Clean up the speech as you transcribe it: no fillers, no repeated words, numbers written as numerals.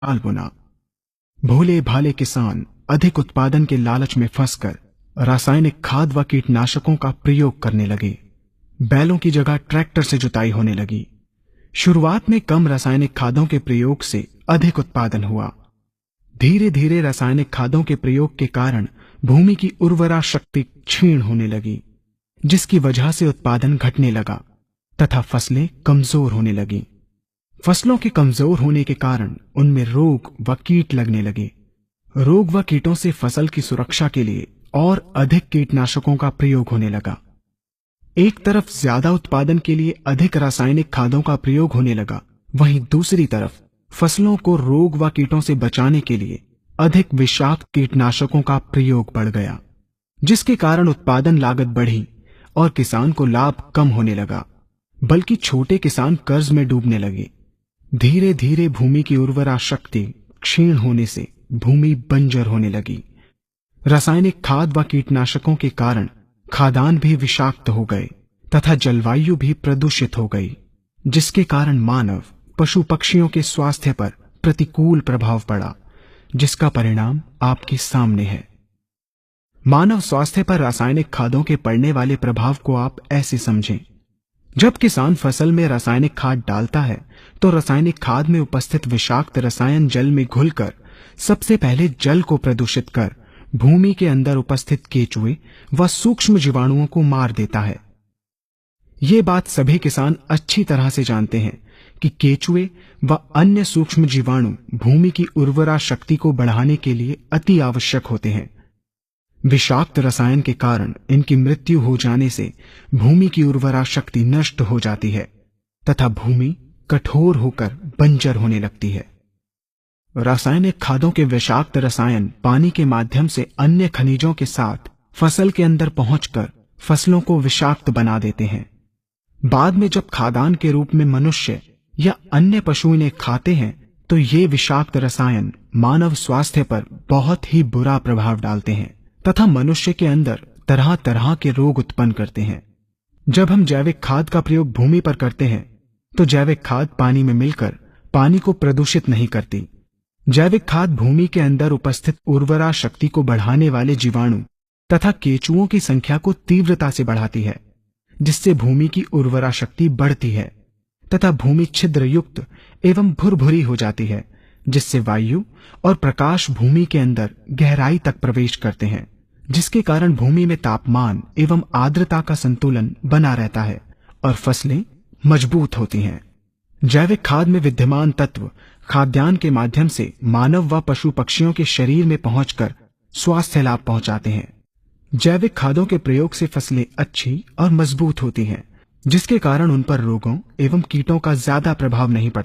साल बुना। भोले भाले किसान अधिक उत्पादन के लालच में फंसकर रासायनिक खाद व कीटनाशकों का प्रयोग करने लगे। बैलों की जगह ट्रैक्टर से जुताई होने लगी। शुरुआत में कम रासायनिक खादों के प्रयोग से अधिक उत्पादन हुआ। धीरे धीरे रासायनिक खादों के प्रयोग के कारण भूमि की उर्वरा शक्ति क्षीण होने लगी, जिसकी वजह से उत्पादन घटने लगा तथा फसलें कमजोर होने लगीं। फसलों के कमजोर होने के कारण उनमें रोग व कीट लगने लगे। रोग व कीटों से फसल की सुरक्षा के लिए और अधिक कीटनाशकों का प्रयोग होने लगा। एक तरफ ज्यादा उत्पादन के लिए अधिक रासायनिक खादों का प्रयोग होने लगा, वहीं दूसरी तरफ फसलों को रोग व कीटों से बचाने के लिए अधिक विषाक्त कीटनाशकों का प्रयोग बढ़ गया, जिसके कारण उत्पादन लागत बढ़ी और किसान को लाभ कम होने लगा, बल्कि छोटे किसान कर्ज में डूबने लगे। धीरे धीरे भूमि की उर्वरा शक्ति क्षीण होने से भूमि बंजर होने लगी। रासायनिक खाद व कीटनाशकों के कारण खाद्यान्न भी विषाक्त हो गए तथा जलवायु भी प्रदूषित हो गई, जिसके कारण मानव पशु पक्षियों के स्वास्थ्य पर प्रतिकूल प्रभाव पड़ा, जिसका परिणाम आपके सामने है। मानव स्वास्थ्य पर रासायनिक खादों के पड़ने वाले प्रभाव को आप ऐसे समझें। जब किसान फसल में रासायनिक खाद डालता है तो रासायनिक खाद में उपस्थित विषाक्त रसायन जल में घुलकर सबसे पहले जल को प्रदूषित कर भूमि के अंदर उपस्थित केचुए व सूक्ष्म जीवाणुओं को मार देता है। ये बात सभी किसान अच्छी तरह से जानते हैं कि केचुए व अन्य सूक्ष्म जीवाणु भूमि की उर्वरा शक्ति को बढ़ाने के लिए अति आवश्यक होते हैं। विषाक्त रसायन के कारण इनकी मृत्यु हो जाने से भूमि की उर्वरा शक्ति नष्ट हो जाती है तथा भूमि कठोर होकर बंजर होने लगती है। रासायनिक खादों के विषाक्त रसायन पानी के माध्यम से अन्य खनिजों के साथ फसल के अंदर पहुंचकर फसलों को विषाक्त बना देते हैं। बाद में जब खाद्यान्न के रूप में मनुष्य या अन्य पशु इन्हें खाते हैं तो ये विषाक्त रसायन मानव स्वास्थ्य पर बहुत ही बुरा प्रभाव डालते हैं तथा मनुष्य के अंदर तरह तरह के रोग उत्पन्न करते हैं। जब हम जैविक खाद का प्रयोग भूमि पर करते हैं तो जैविक खाद पानी में मिलकर पानी को प्रदूषित नहीं करती। जैविक खाद भूमि के अंदर उपस्थित उर्वरा शक्ति को बढ़ाने वाले जीवाणु तथा केचुओं की संख्या को तीव्रता से बढ़ाती है, जिससे भूमि की उर्वरा शक्ति बढ़ती है तथा भूमि छिद्र युक्त एवं भुरभुरी हो जाती है, जिससे वायु और प्रकाश भूमि के अंदर गहराई तक प्रवेश करते हैं, जिसके कारण भूमि में तापमान एवं आर्द्रता का संतुलन बना रहता है और फसलें मजबूत होती हैं। जैविक खाद में विद्यमान तत्व खाद्यान्न के माध्यम से मानव व पशु पक्षियों के शरीर में पहुंचकर स्वास्थ्य लाभ पहुंचाते हैं। जैविक खादों के प्रयोग से फसलें अच्छी और मजबूत होती हैं, जिसके कारण उन पर रोगों एवं कीटों का ज्यादा प्रभाव नहीं पड़ता।